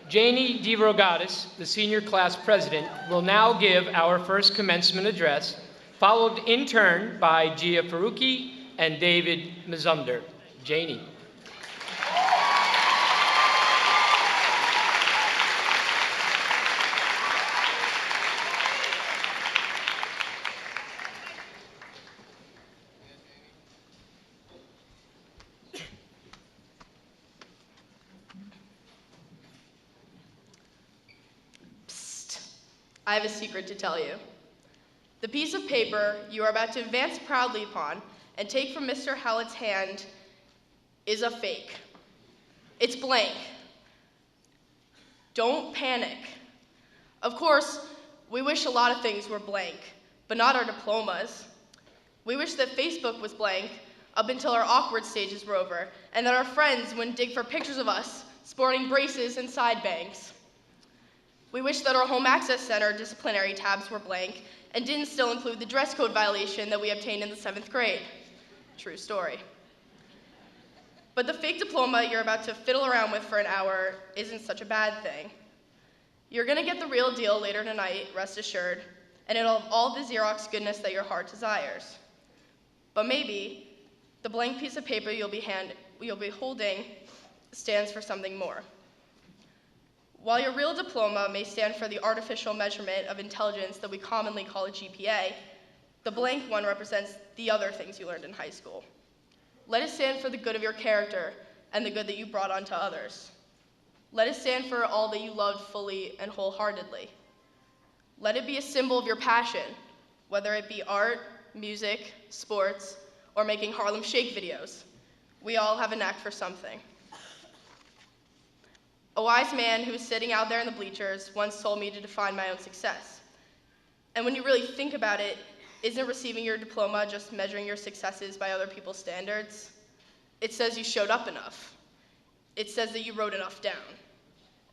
Janie DeRogatis, the senior class president, will now give our first commencement address, followed in turn by Gia Faruqi and David Mazumder. Janie. I have a secret to tell you. The piece of paper you are about to advance proudly upon and take from Mr. Howlett's hand is a fake. It's blank. Don't panic. Of course, we wish a lot of things were blank, but not our diplomas. We wish that Facebook was blank up until our awkward stages were over, and that our friends wouldn't dig for pictures of us sporting braces and side bangs. We wish that our Home Access Center disciplinary tabs were blank and didn't still include the dress code violation that we obtained in the 7th grade. True story. But the fake diploma you're about to fiddle around with for an hour isn't such a bad thing. You're gonna get the real deal later tonight, rest assured, and it'll have all the Xerox goodness that your heart desires. But maybe the blank piece of paper you'll be holding stands for something more. While your real diploma may stand for the artificial measurement of intelligence that we commonly call a GPA, the blank one represents the other things you learned in high school. Let it stand for the good of your character and the good that you brought onto others. Let it stand for all that you loved fully and wholeheartedly. Let it be a symbol of your passion, whether it be art, music, sports, or making Harlem Shake videos. We all have a knack for something. A wise man who was sitting out there in the bleachers once told me to define my own success. And when you really think about it, isn't receiving your diploma just measuring your successes by other people's standards? It says you showed up enough. It says that you wrote enough down.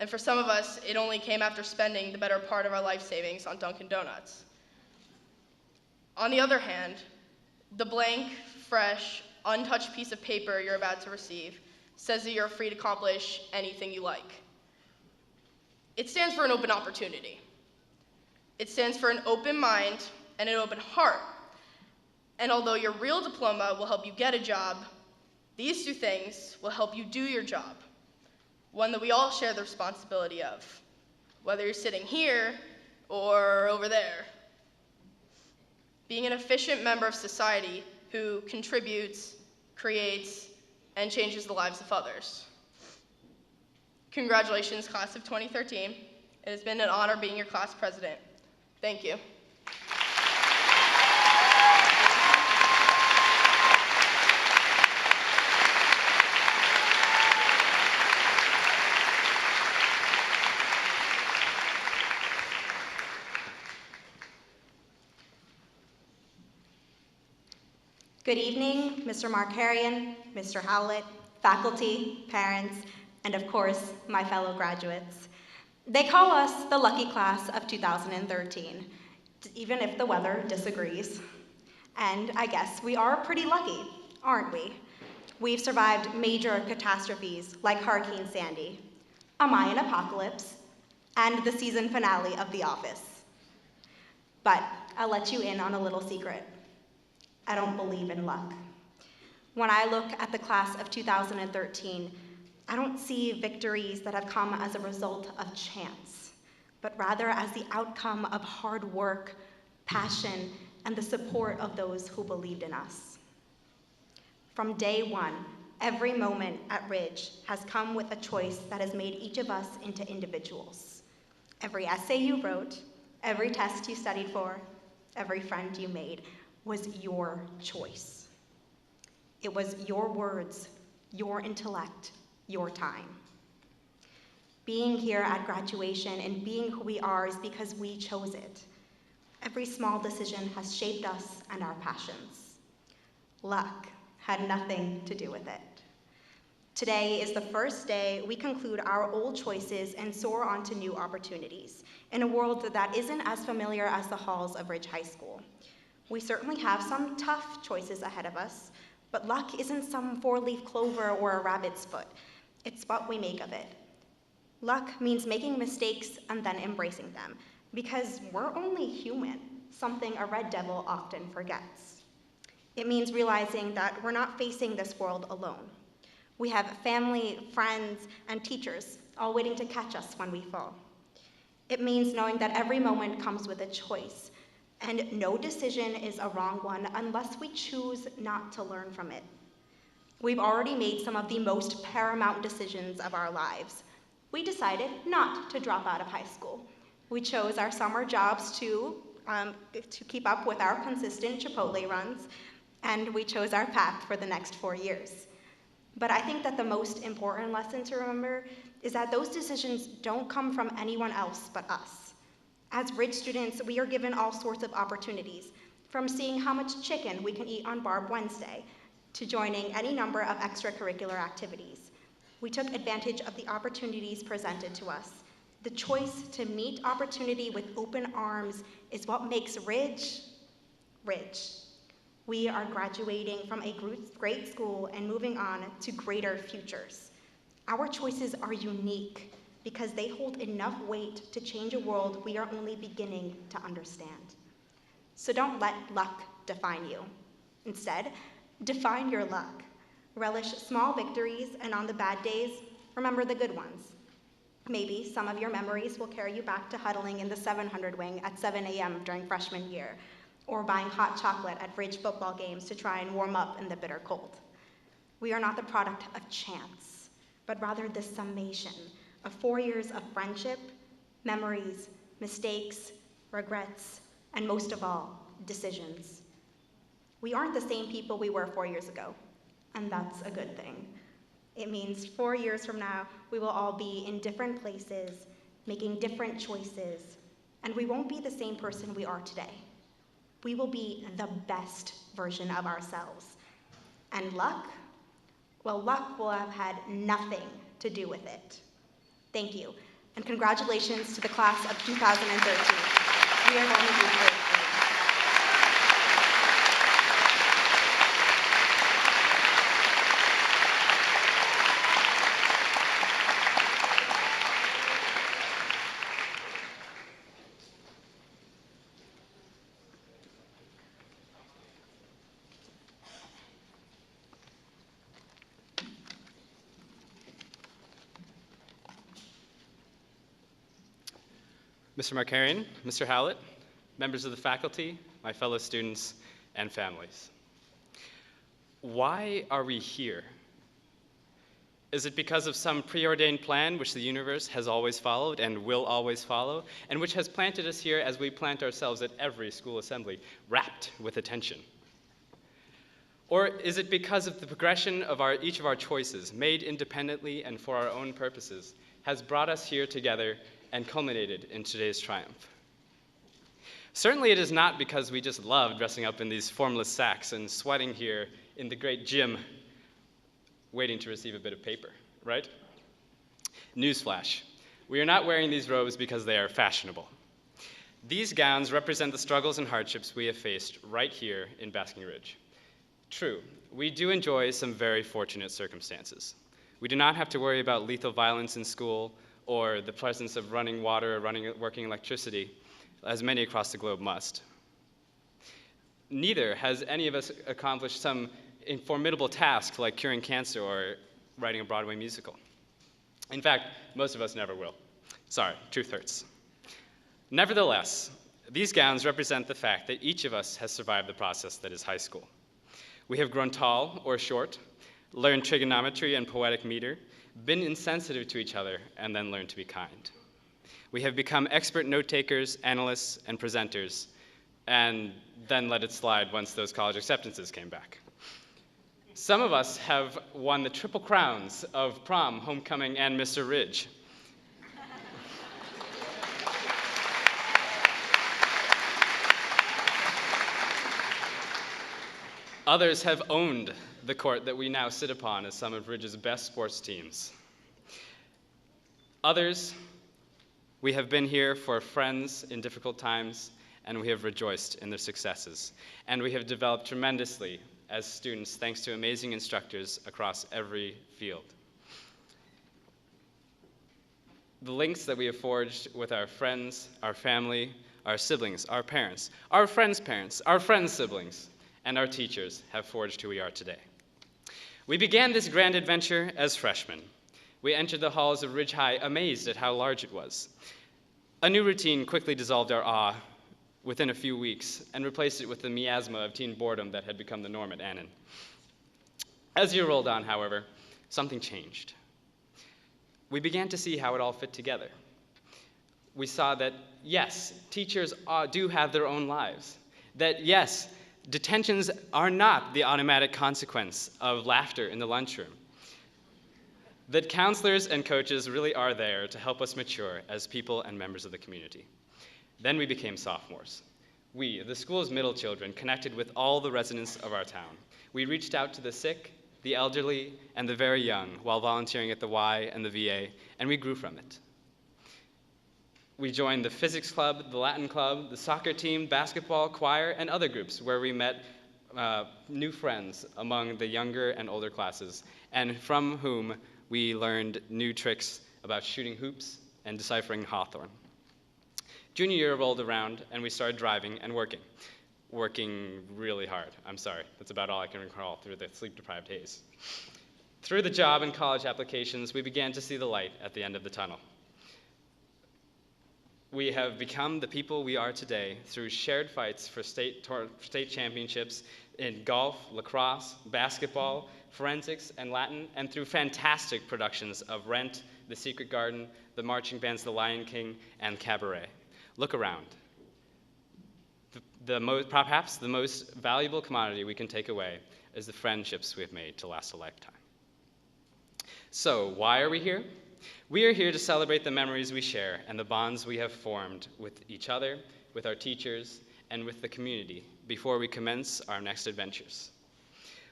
And for some of us, it only came after spending the better part of our life savings on Dunkin' Donuts. On the other hand, the blank, fresh, untouched piece of paper you're about to receive says that you're free to accomplish anything you like. It stands for an open opportunity. It stands for an open mind and an open heart. And although your real diploma will help you get a job, these two things will help you do your job, one that we all share the responsibility of, whether you're sitting here or over there. Being an efficient member of society who contributes, creates, and changes the lives of others. Congratulations, class of 2013. It has been an honor being your class president. Thank you. Good evening, Mr. Markarian, Mr. Howlett, faculty, parents, and of course, my fellow graduates. They call us the lucky class of 2013, even if the weather disagrees. And I guess we are pretty lucky, aren't we? We've survived major catastrophes like Hurricane Sandy, a Mayan apocalypse, and the season finale of The Office. But I'll let you in on a little secret. I don't believe in luck. When I look at the class of 2013, I don't see victories that have come as a result of chance, but rather as the outcome of hard work, passion, and the support of those who believed in us. From day one, every moment at Ridge has come with a choice that has made each of us into individuals. Every essay you wrote, every test you studied for, every friend you made was your choice. It was your words, your intellect, your time. Being here at graduation and being who we are is because we chose it. Every small decision has shaped us and our passions. Luck had nothing to do with it. Today is the first day we conclude our old choices and soar onto new opportunities in a world that isn't as familiar as the halls of Ridge High School. We certainly have some tough choices ahead of us, but luck isn't some four-leaf clover or a rabbit's foot. It's what we make of it. Luck means making mistakes and then embracing them, because we're only human, something a red devil often forgets. It means realizing that we're not facing this world alone. We have family, friends, and teachers all waiting to catch us when we fall. It means knowing that every moment comes with a choice, and no decision is a wrong one unless we choose not to learn from it. We've already made some of the most paramount decisions of our lives. We decided not to drop out of high school. We chose our summer jobs to keep up with our consistent Chipotle runs, and we chose our path for the next 4 years. But I think that the most important lesson to remember is that those decisions don't come from anyone else but us. As Ridge students, we are given all sorts of opportunities, from seeing how much chicken we can eat on Barb Wednesday, to joining any number of extracurricular activities. We took advantage of the opportunities presented to us. The choice to meet opportunity with open arms is what makes Ridge, Ridge. We are graduating from a great school and moving on to greater futures. Our choices are unique because they hold enough weight to change a world we are only beginning to understand. So don't let luck define you. Instead, define your luck. Relish small victories, and on the bad days, remember the good ones. Maybe some of your memories will carry you back to huddling in the 700 wing at 7 a.m. during freshman year, or buying hot chocolate at Ridge football games to try and warm up in the bitter cold. We are not the product of chance, but rather the summation of 4 years of friendship, memories, mistakes, regrets, and most of all, decisions. We aren't the same people we were 4 years ago, and that's a good thing. It means 4 years from now, we will all be in different places, making different choices, and we won't be the same person we are today. We will be the best version of ourselves. And luck? Well, luck will have had nothing to do with it. Thank you, and congratulations to the class of 2013. We are going to do great. Mr. Markarian, Mr. Howlett, members of the faculty, my fellow students, and families. Why are we here? Is it because of some preordained plan which the universe has always followed and will always follow, and which has planted us here as we plant ourselves at every school assembly, wrapped with attention? Or is it because of the progression of each of our choices, made independently and for our own purposes, has brought us here together and culminated in today's triumph? Certainly it is not because we just love dressing up in these formless sacks and sweating here in the great gym, waiting to receive a bit of paper, right? Newsflash, we are not wearing these robes because they are fashionable. These gowns represent the struggles and hardships we have faced right here in Basking Ridge. True, we do enjoy some very fortunate circumstances. We do not have to worry about lethal violence in school or the presence of running water or working electricity, as many across the globe must. Neither has any of us accomplished some formidable task like curing cancer or writing a Broadway musical. In fact, most of us never will. Sorry, truth hurts. Nevertheless, these gowns represent the fact that each of us has survived the process that is high school. We have grown tall or short, learned trigonometry and poetic meter, been insensitive to each other, and then learned to be kind. We have become expert note-takers, analysts, and presenters, and then let it slide once those college acceptances came back. Some of us have won the triple crowns of prom, homecoming, and Mr. Ridge. Others have owned the court that we now sit upon as some of Ridge's best sports teams. Others, we have been here for friends in difficult times, and we have rejoiced in their successes. And we have developed tremendously as students thanks to amazing instructors across every field. The links that we have forged with our friends, our family, our siblings, our parents, our friends' siblings, and our teachers have forged who we are today. We began this grand adventure as freshmen. We entered the halls of Ridge High amazed at how large it was. A new routine quickly dissolved our awe within a few weeks and replaced it with the miasma of teen boredom that had become the norm at Annan. As year rolled on, however, something changed. We began to see how it all fit together. We saw that, yes, teachers do have their own lives. That, yes, detentions are not the automatic consequence of laughter in the lunchroom. That counselors and coaches really are there to help us mature as people and members of the community. Then we became sophomores. We, the school's middle children, connected with all the residents of our town. We reached out to the sick, the elderly, and the very young while volunteering at the Y and the VA, and we grew from it. We joined the physics club, the Latin club, the soccer team, basketball, choir, and other groups where we met new friends among the younger and older classes, and from whom we learned new tricks about shooting hoops and deciphering Hawthorne. Junior year rolled around, and we started driving and working really hard. I'm sorry, that's about all I can recall through the sleep-deprived haze. Through the job and college applications, we began to see the light at the end of the tunnel. We have become the people we are today through shared fights for state championships in golf, lacrosse, basketball, forensics, and Latin, and through fantastic productions of Rent, The Secret Garden, the marching bands The Lion King, and Cabaret. Look around. Perhaps the most valuable commodity we can take away is the friendships we've made to last a lifetime. So, why are we here? We are here to celebrate the memories we share and the bonds we have formed with each other, with our teachers, and with the community before we commence our next adventures.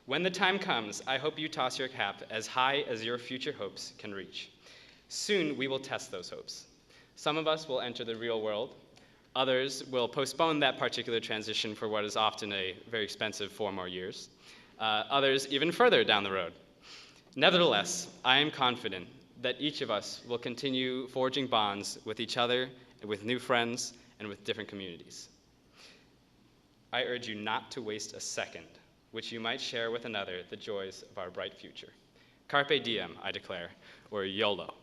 When the time comes, I hope you toss your cap as high as your future hopes can reach. Soon we will test those hopes. Some of us will enter the real world. Others will postpone that particular transition for what is often a very expensive 4 more years. Others even further down the road. Nevertheless, I am confident that each of us will continue forging bonds with each other, with new friends, and with different communities. I urge you not to waste a second, which you might share with another the joys of our bright future. Carpe diem, I declare, or YOLO.